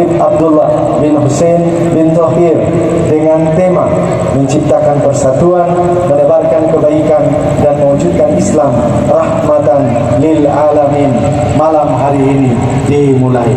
Habib Abdullah bin Hussein bin Thohir dengan tema menciptakan persatuan, menebarkan kebaikan dan mewujudkan Islam rahmatan lil alamin. Malam hari ini dimulai.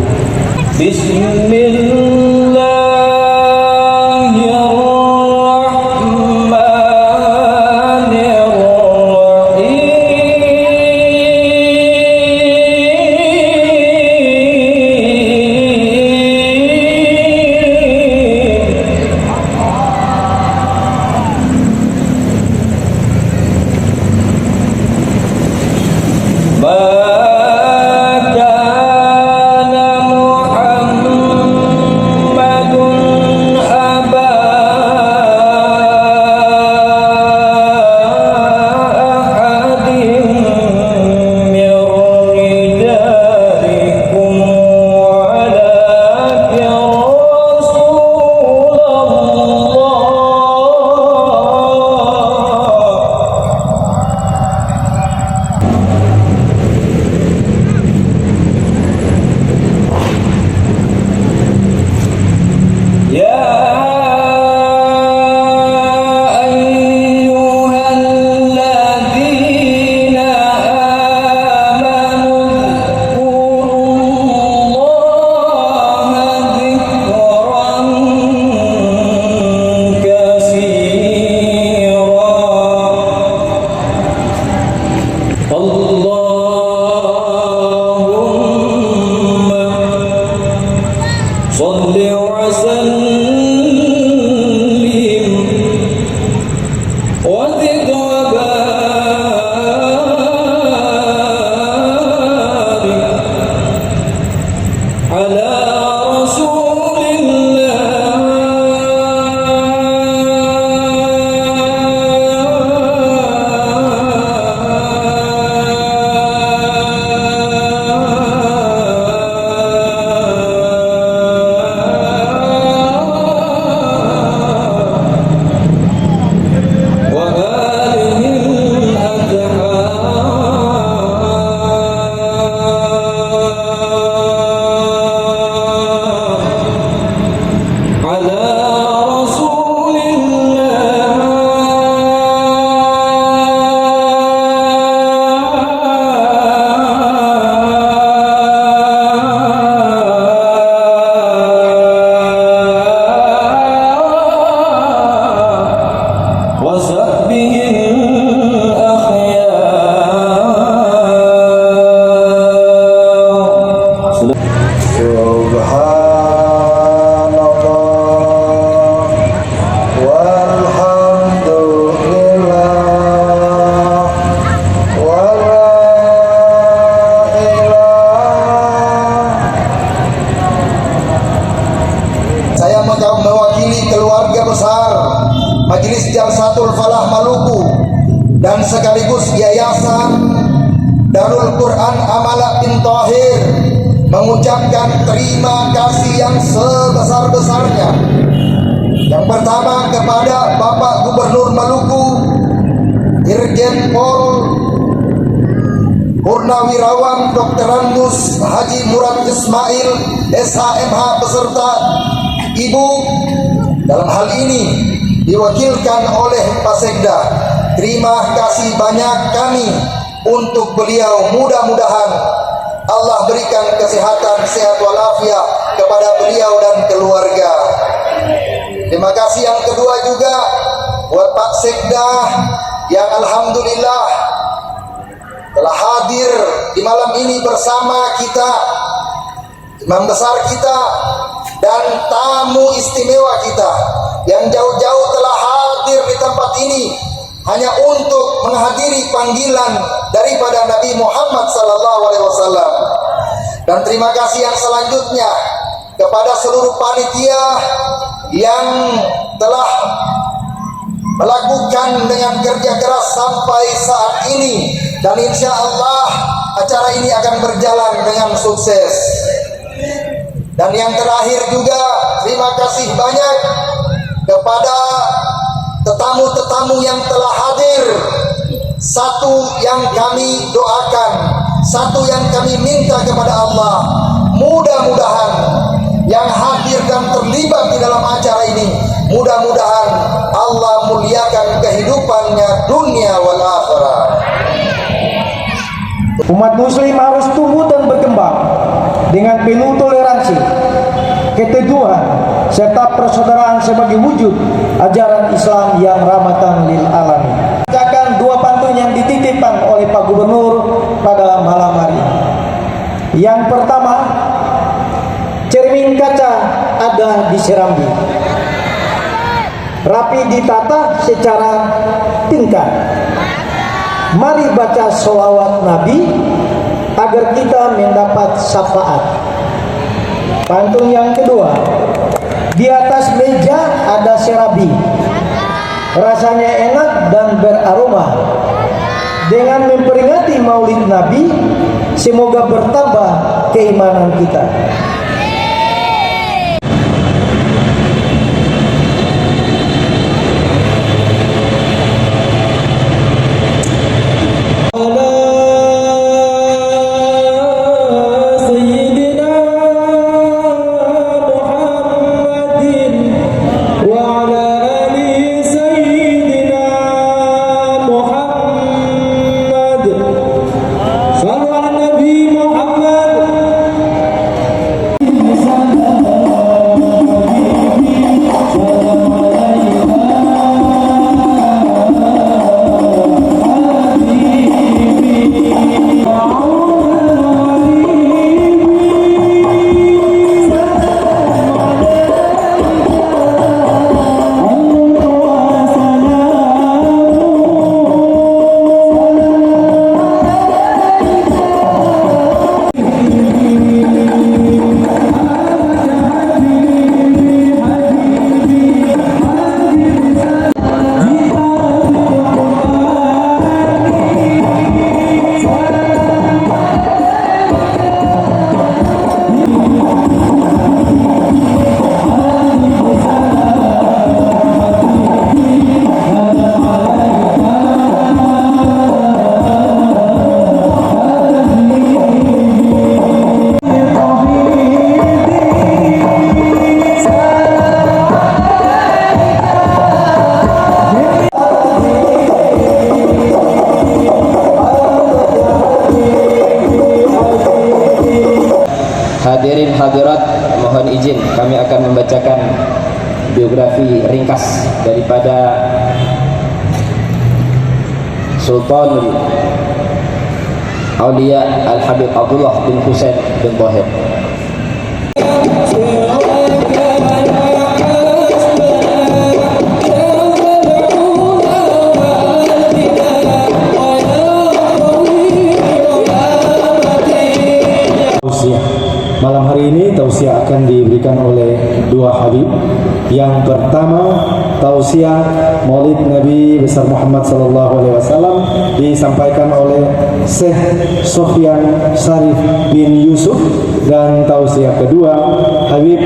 mewakili keluarga besar Majelis Jalsatul Falah Maluku dan sekaligus Yayasan Darul Quran Amalah bin Thohir mengucapkan terima kasih yang sebesar-besarnya. Yang pertama kepada Bapak Gubernur Maluku, Irjen Pol Purnawirawan Dr. Randus Haji Murad Ismail SHMH beserta Ibu, dalam hal ini diwakilkan oleh Pak Sekda. Terima kasih banyak kami untuk beliau. Mudah-mudahan Allah berikan kesehatan, sehat walafiat kepada beliau dan keluarga. Terima kasih yang kedua juga buat Pak Sekda yang alhamdulillah telah hadir di malam ini bersama kita, imam besar kita dan tamu istimewa kita yang jauh-jauh telah hadir di tempat ini hanya untuk menghadiri panggilan daripada Nabi Muhammad SAW. Dan terima kasih yang selanjutnya kepada seluruh panitia yang telah melakukan dengan kerja keras sampai saat ini, dan insya Allah acara ini akan berjalan dengan sukses. Dan yang terakhir juga terima kasih banyak kepada tetamu-tetamu yang telah hadir. Satu yang kami doakan, satu yang kami minta kepada Allah, mudah-mudahan yang hadir dan terlibat di dalam acara ini. Mudah-mudahan Allah muliakan kehidupannya dunia wal akhirah. Umat muslim harus tumbuh dan berkembang dengan penuh toleransi, keteduhan, serta persaudaraan sebagai wujud ajaran Islam yang rahmatan lil alamin. Bacakan dua pantun yang dititipkan oleh Pak Gubernur pada malam hari. Yang pertama, cermin kaca ada di Serambi, rapi ditata secara tingkat. Mari baca sholawat Nabi agar kita mendapat syafaat. Pantun yang kedua, di atas meja ada serabi, rasanya enak dan beraroma. Dengan memperingati Maulid Nabi, semoga bertambah keimanan kita. Hadirin hadirat, mohon izin kami akan membacakan biografi ringkas daripada Sultan Aulia Al-Habib Abdullah bin Husain bin Thahir. Malam hari ini tausiah akan diberikan oleh dua habib. Yang pertama, tausiah Maulid Nabi besar Muhammad SAW disampaikan oleh Syekh Sofyan Syarif bin Yusuf, dan tausiah kedua Habib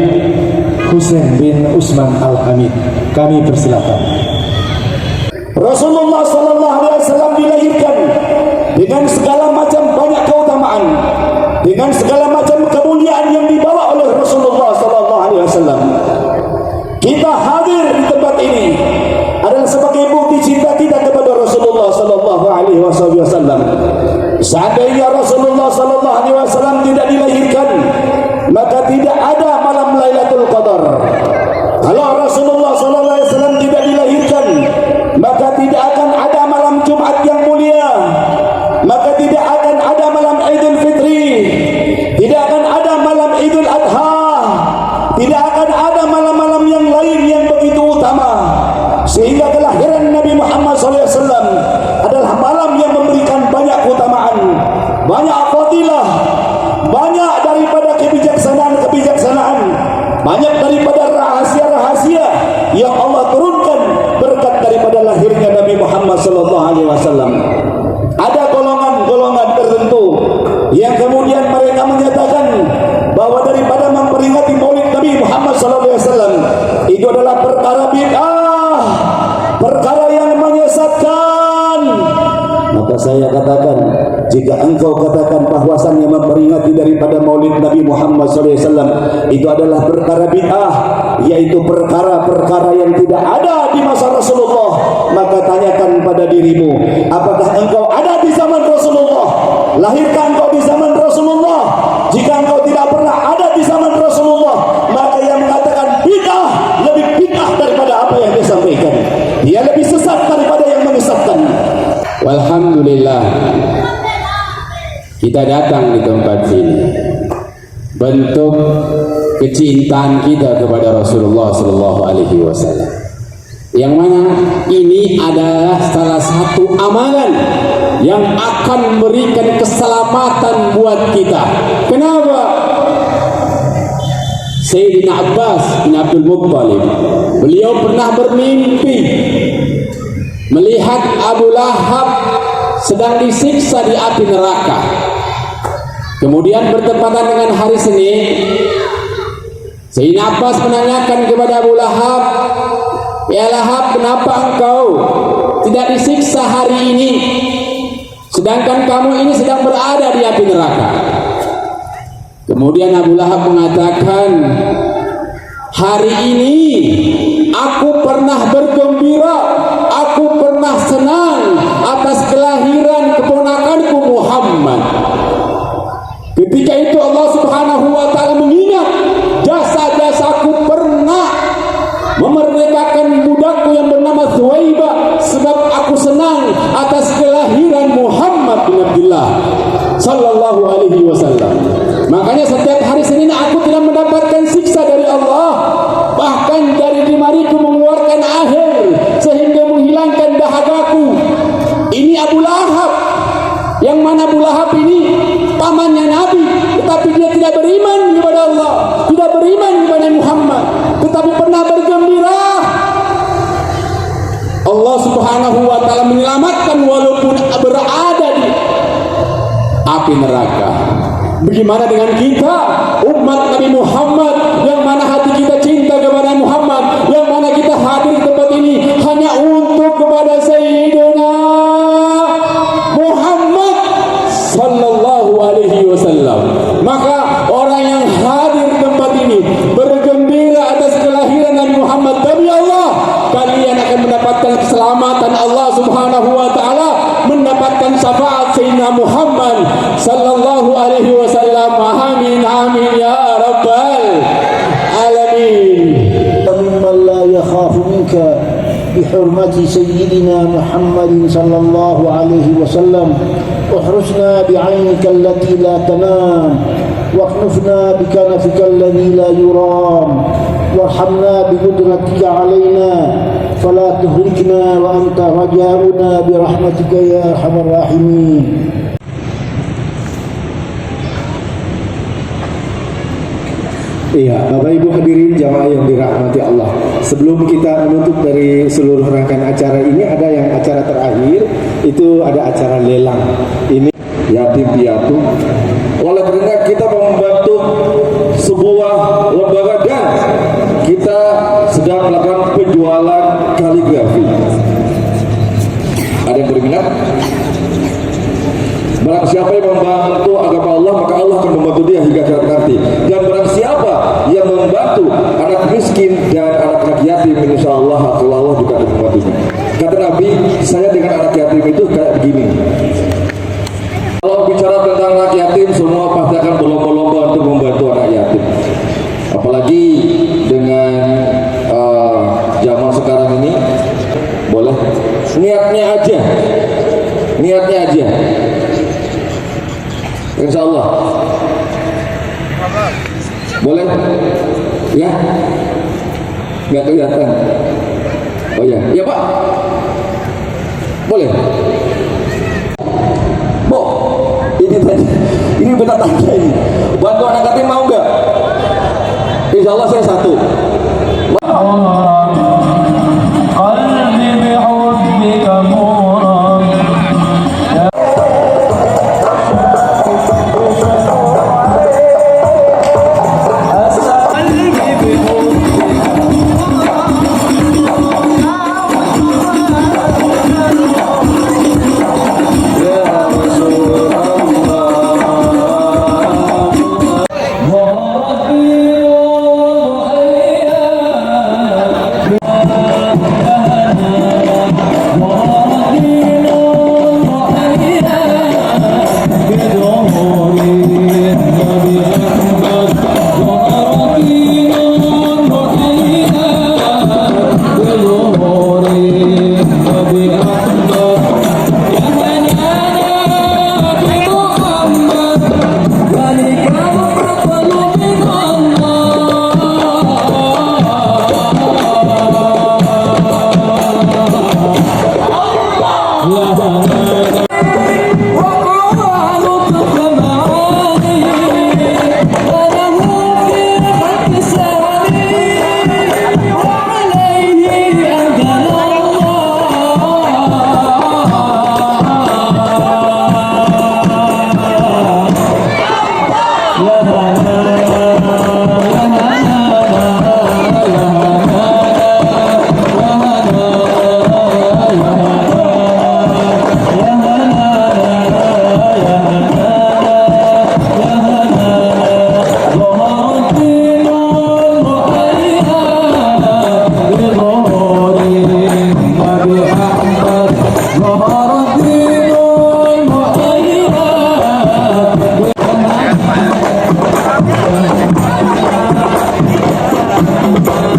Husain bin Usman Al-Hamid. Kami persilakan. Rasulullah SAW dilahirkan dengan segala macam banyak keutamaan, dengan segala macam kemuliaan yang dibawa oleh Rasulullah SAW. Kita hadir di tempat ini adalah sebagai bukti cinta kita kepada Rasulullah SAW. Seandainya Rasulullah SAW tidak dilahirkan, maka tidak ada malam Lailatul Qadar. Kalau Rasulullah SAW tidak dilahirkan, maka tidak akan ada malam Jumat yang mulia, maka tidak akan ada malam Idul Fitri, tidak akan ada malam Idul Adha, tidak akan ada malam-malam yang lain yang begitu utama. Sehingga kelahiran Nabi Muhammad SAW adalah malam yang memberikan banyak keutamaan, banyak fadilah, banyak daripada kebijaksanaan, banyak daripada rahasia-rahasia yang Allah turunkan berkat daripada lahirnya Nabi Muhammad SAW. Ada golongan-golongan tertentu yang kemudian mereka menyatakan bahwa daripada memperingati Maulid Nabi Muhammad SAW itu adalah perkara bid'ah, perkara yang menyesatkan. Maka saya katakan, jika engkau katakan bahwasannya memperingati daripada maulid Nabi Muhammad SAW itu adalah perkara bid'ah, yaitu perkara-perkara yang tidak ada di masa Rasulullah, maka tanyakan pada dirimu, apakah engkau ada di zaman Rasulullah? Lahirkah engkau di zaman Rasulullah? Jika engkau tidak pernah ada di zaman Rasulullah, maka yang mengatakan bid'ah lebih bid'ah daripada apa yang dia sampaikan. Dia lebih sesat daripada yang menyesatkan. Alhamdulillah, kita datang di tempat sini, bentuk kecintaan kita kepada Rasulullah Sallallahu Alaihi Wasallam, yang mana ini adalah salah satu amalan yang akan memberikan keselamatan buat kita. Kenapa? Sayyidina Abbas bin Abdul Muttalib, beliau pernah bermimpi melihat Abu Lahab sedang disiksa di api neraka. Kemudian bertepatan dengan hari Senin, Sayyidina Abbas menanyakan kepada Abu Lahab, "Ya Lahab, kenapa engkau tidak disiksa hari ini, sedangkan kamu ini sedang berada di api neraka?" Kemudian Abu Lahab mengatakan, "Hari ini aku pernah bergembira, aku pernah senang atas kelahiran keponakanku Muhammad." Ketika itu Allah Subhanahu wa taala mengingat, jasa-jasaku pernah memerdekakan budakku yang bernama Thuwaibah, sebab aku senang atas kelahiran Muhammad bin Abdullah sallallahu alaihi wasallam. Makanya setiap hari Senin aku tidak mendapatkan siksa dari Allah, bahkan dari jemariku mengeluarkan air sehingga menghilangkan dahagaku. Ini Abu Lahab, yang mana Abu Lahab ini pamannya Nabi, tetapi dia tidak beriman kepada Allah, tidak beriman kepada Muhammad, tetapi pernah bergembira. Allah Subhanahu wa taala menyelamatkan walaupun berada di api neraka. Bagaimana dengan kita, umat Nabi Muhammad, yang mana hati kita cinta kepada Muhammad, yang mana kita hadir di tempat ini hanya untuk kepada Sayyidina Muhammad sallallahu alaihi wasallam. Maka orang yang hadir di tempat ini bergembira atas kelahiran Nabi Muhammad, demi Allah kalian akan mendapatkan keselamatan Allah Subhanahu wa taala, mendapatkan syafaat Sayyidina Muhammad sallallahu alaihi wasallam. Amin amin ya rabbal alamin. ممن لا يخاف منك بحرمة سيدنا محمد صلى الله عليه وسلم، احرسنا بعينك التي لا تنام، واكنفنا بكنفك الذي لا يرام، وارحمنا بقدرتك علينا فلا تهلكنا وأنت رجاؤنا برحمتك يا أرحم الراحمين. Iya, Bapak Ibu hadirin jamaah yang dirahmati Allah. Sebelum kita menutup dari seluruh rangkaian acara ini, ada yang acara terakhir, itu ada acara lelang. Ini yatim piatu. Oleh karena kita membantu sebuah lembaga dan kita sedang melakukan penjualan kaligrafi. Ada yang berminat? Barang siapa yang membantu agama Allah, maka Allah akan membantu dia hingga akhirat nanti. Dan barang siapa yang membantu anak miskin dan anak yatim, insya Allah Allah juga akan membantunya. Kata Nabi, saya dengan anak yatim itu kayak begini. Kalau bicara tentang anak yatim, semua pasti akan berlomba-lomba untuk membantu anak yatim. Apalagi dengan zaman sekarang ini, boleh niatnya aja. Insya Allah boleh ya, nggak kelihatan. Oh ya, ya Pak, boleh. Bu, ini tadi, ini benar tanda ini. Bantu anak yatim mau nggak? Insya Allah saya satu.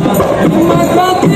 maka